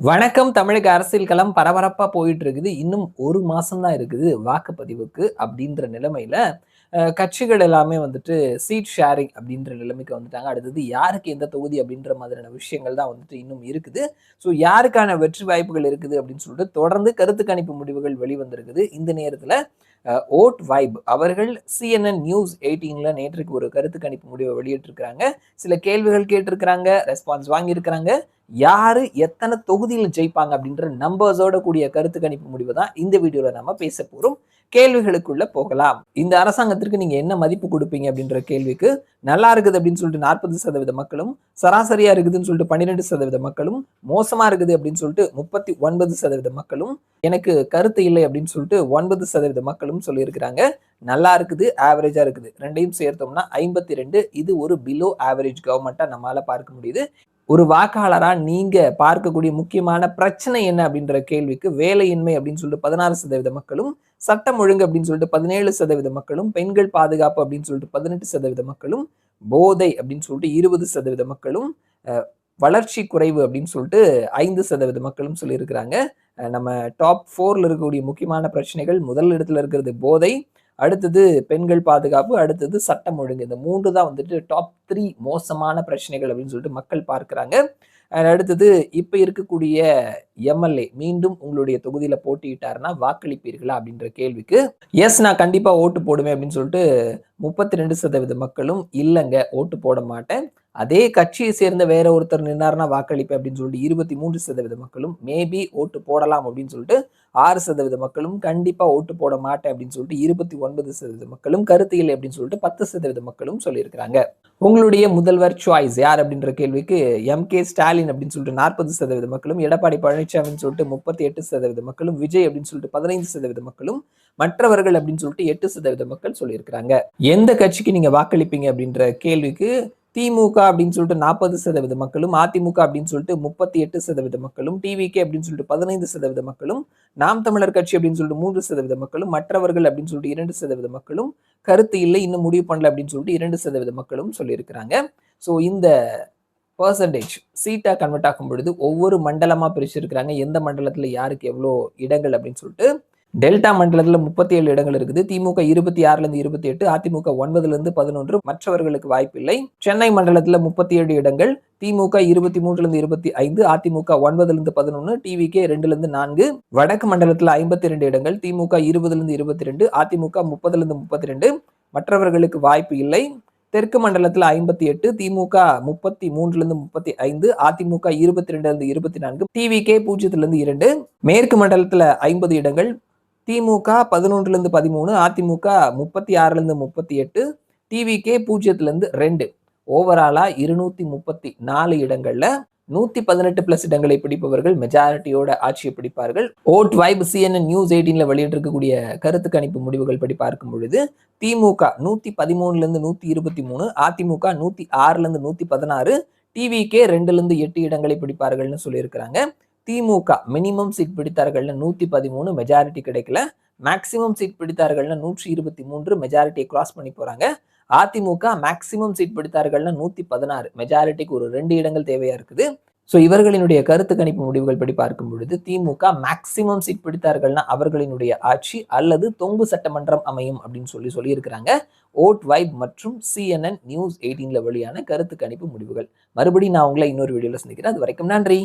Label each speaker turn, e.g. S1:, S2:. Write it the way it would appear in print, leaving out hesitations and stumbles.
S1: வணக்கம். தமிழக அரசியல் களம் பரபரப்பா போயிட்டு இருக்குது. இன்னும் 1 மாசம் தான் இருக்குது வாக்குப்பதிவுக்கு அப்படின்ற நிலைமையில, கட்சிகள் எல்லாமே வந்துட்டு சீட் ஷேரிங் அப்படின்ற நிலைமைக்கு வந்துட்டாங்க. அடுத்தது யாருக்கு எந்த தொகுதி அப்படின்ற மாதிரியான விஷயங்கள் தான் வந்துட்டு இன்னும் இருக்குது. ஸோ யாருக்கான வெற்றி வாய்ப்புகள் இருக்குது அப்படின்னு சொல்லிட்டு தொடர்ந்து கருத்து கணிப்பு முடிவுகள் வெளிவந்திருக்குது. இந்த நேரத்துல ஓட் வைப் அவர்கள் CNN நியூஸ் 18ல நேற்றைக்கு ஒரு கருத்து கணிப்பு முடிவை வெளியிட்டிருக்கிறாங்க. சில கேள்விகள் கேட்டிருக்கிறாங்க, ரெஸ்பான்ஸ் வாங்கியிருக்கிறாங்க. யாரு எத்தனை தொகுதியில் ஜெயிப்பாங்க அப்படின்ற நம்பர்ஸோட கூடிய கருத்து கணிப்பு முடிவு தான் இந்த வீடியோல நம்ம பேச போறோம். கேள்விகளுக்குள்ள போகலாம். இந்த அரசாங்கத்திற்கு நீங்க என்ன மதிப்பு கொடுப்பீங்க அப்படின்ற கேள்விக்கு, நல்லா இருக்குது அப்படின்னு சொல்லிட்டு 40% மக்களும், சராசரியா இருக்குதுன்னு சொல்லிட்டு 12% மக்களும், மோசமா இருக்குது அப்படின்னு சொல்லிட்டு 39% மக்களும், எனக்கு கருத்து இல்லை அப்படின்னு சொல்லிட்டு 9% மக்களும் சொல்லியிருக்கிறாங்க. நல்லா இருக்குது, ஆவரேஜா இருக்குது. ரெண்டையும் சேர்த்தோம்னா 52. இது ஒரு பிலோ ஆவரேஜ் கவர்மெண்ட்டா நம்மால பார்க்க முடியுது. ஒரு வாக்காளரா நீங்க பார்க்கக்கூடிய முக்கியமான பிரச்சனை என்ன அப்படின்ற கேள்விக்கு, வேலையின்மை அப்படின்னு சொல்லிட்டு 16% மக்களும், சட்டம் ஒழுங்கு அப்படின்னு சொல்லிட்டு 17% மக்களும், பெண்கள் பாதுகாப்பு அப்படின்னு சொல்லிட்டு 18% மக்களும், போதை அப்படின்னு சொல்லிட்டு 20% மக்களும், வளர்ச்சி குறைவு அப்படின்னு சொல்லிட்டு 5% மக்களும் சொல்லியிருக்கிறாங்க. நம்ம டாப் 4ல இருக்கக்கூடிய முக்கியமான பிரச்சனைகள், முதல் இடத்துல இருக்கிறது போதை, அடுத்தது பெண்கள் பாதுகாப்பு, அடுத்தது சட்டம் ஒழுங்கு. இந்த 3 தான் வந்துட்டு டாப் 3 மோசமான பிரச்சனைகள் அப்படின்னு சொல்லிட்டு மக்கள் பார்க்கிறாங்க. அடுத்தது இப்ப இருக்கக்கூடிய எம்எல்ஏ மீண்டும் உங்களுடைய தொகுதியில போட்டியிட்டாருன்னா வாக்களிப்பீர்களா அப்படின்ற கேள்விக்கு, எஸ் நான் கண்டிப்பா ஓட்டு போடுவேன் அப்படின்னு சொல்லிட்டு 32% மக்களும், இல்லங்க ஓட்டு போட மாட்டேன். அதே கட்சியை சேர்ந்த வேற ஒருத்தர் நின்னாருன்னா வாக்களிப்பேன் அப்படின்னு சொல்லிட்டு 23% மக்களும், மேபி ஓட்டு போடலாம் அப்படின்னு சொல்லிட்டு 6% மக்களும், கண்டிப்பா ஓட்டு போட மாட்டேன் அப்படின்னு சொல்லிட்டு 29% மக்களும், கருத்து இல்லை அப்படின்னு சொல்லிட்டு 10% மக்களும் சொல்லியிருக்கிறாங்க. உங்களுடைய முதல்வர் சாய்ஸ் யார் அப்படின்ற கேள்விக்கு, எம்.கே. ஸ்டாலின் அப்படின்னு சொல்லிட்டு 40% மக்களும், எடப்பாடி பழனிசாமின்னு சொல்லிட்டு 38% மக்களும், விஜய் அப்படின்னு சொல்லிட்டு 15% மக்களும், மற்றவர்கள் அப்படின்னு சொல்லிட்டு 8% மக்கள் சொல்லியிருக்கிறாங்க. எந்த கட்சிக்கு நீங்க வாக்களிப்பீங்க அப்படின்ற கேள்விக்கு, திமுக அப்படின்னு சொல்லிட்டு 40% மக்களும், அதிமுக அப்படின்னு சொல்லிட்டு 38% மக்களும், டிவிகே அப்படின்னு சொல்லிட்டு 15% மக்களும், நாம் தமிழர் கட்சி அப்படின்னு சொல்லிட்டு 3% மக்களும், மற்றவர்கள் அப்படின்னு சொல்லிட்டு 2% மக்களும், கருத்து இல்லை இன்னும் முடிவு பண்ணல அப்படின்னு சொல்லிட்டு 2% மக்களும் சொல்லியிருக்கிறாங்க. ஸோ இந்த பெர்சன்டேஜ் சீட்டா கன்வெர்ட் ஆகும் பொழுது ஒவ்வொரு மண்டலமா பிரிச்சிருக்கிறாங்க. எந்த மண்டலத்துல யாருக்கு எவ்வளோ இடங்கள் அப்படின்னு சொல்லிட்டு. டெல்டா மண்டலத்துல 37 இடங்கள் இருக்குது. திமுக 26ல இருந்து 28, அதிமுக 9ல இருந்து 11, மற்றவர்களுக்கு வாய்ப்பில்லை. சென்னை மண்டலத்துல 37 இடங்கள், திமுக 23ல இருந்து 25, அதிமுக 9ல இருந்து 11, டிவிகே 2ல இருந்து 4. வடக்கு மண்டலத்துல 52 இடங்கள், திமுக 20ல இருந்து 22, அதிமுக 30ல இருந்து 32, மற்றவர்களுக்கு வாய்ப்பு இல்லை. தெற்கு மண்டலத்துல 58, திமுக 33ல இருந்து 35, அதிமுக 22ல இருந்து 24, டிவிகே 0ல இருந்து 2. மேற்கு மண்டலத்துல 50 இடங்கள், திமுக 11ல இருந்து 13, அதிமுக 36ல இருந்து 38, டிவிகே 0ல இருந்து 2. ஓவராலா 234 இடங்கள்ல 118 பிளஸ் இடங்களை பிடிப்பவர்கள் மெஜாரிட்டியோட ஆட்சியை பிடிப்பார்கள். ஓட் வைப் CNN நியூஸ் 18ல வெளியிட்டிருக்கக்கூடிய கருத்து கணிப்பு முடிவுகள் படி பார்க்கும் பொழுது, திமுக 113ல இருந்து 123, அதிமுக 106ல இருந்து 116, டிவிகே 2ல இருந்து 8 இடங்களை பிடிப்பார்கள்னு சொல்லியிருக்கிறாங்க. திமுக மினிமம் சீட் பிடித்தார்கள்னு 113, மெஜாரிட்டி கிடைக்கல. மேக்சிமம் சீட் பிடித்தார்கள்னு 123, மெஜாரிட்டியை கிராஸ் பண்ணி போறாங்க. அதிமுக மேக்சிமம் சீட் பிடித்தார்கள்னு 116, மெஜாரிட்டிக்கு ஒரு 2 இடங்கள் தேவையா இருக்குது. ஸோ இவர்களினுடைய கருத்து கணிப்பு முடிவுகள் படி பார்க்கும் பொழுது, திமுக மேக்சிமம் சீட் பிடித்தார்கள்னா அவர்களினுடைய ஆட்சி அல்லது தொங்கு சட்டமன்றம் அமையும் அப்படின்னு சொல்லியிருக்கிறாங்க. ஓட் வைப் மற்றும் CNN நியூஸ் 18ல வெளியான கருத்து கணிப்பு முடிவுகள். மறுபடியும் நான் உங்களை இன்னொரு வீடியோல சந்திக்கிறேன். அது வரைக்கும் நன்றி.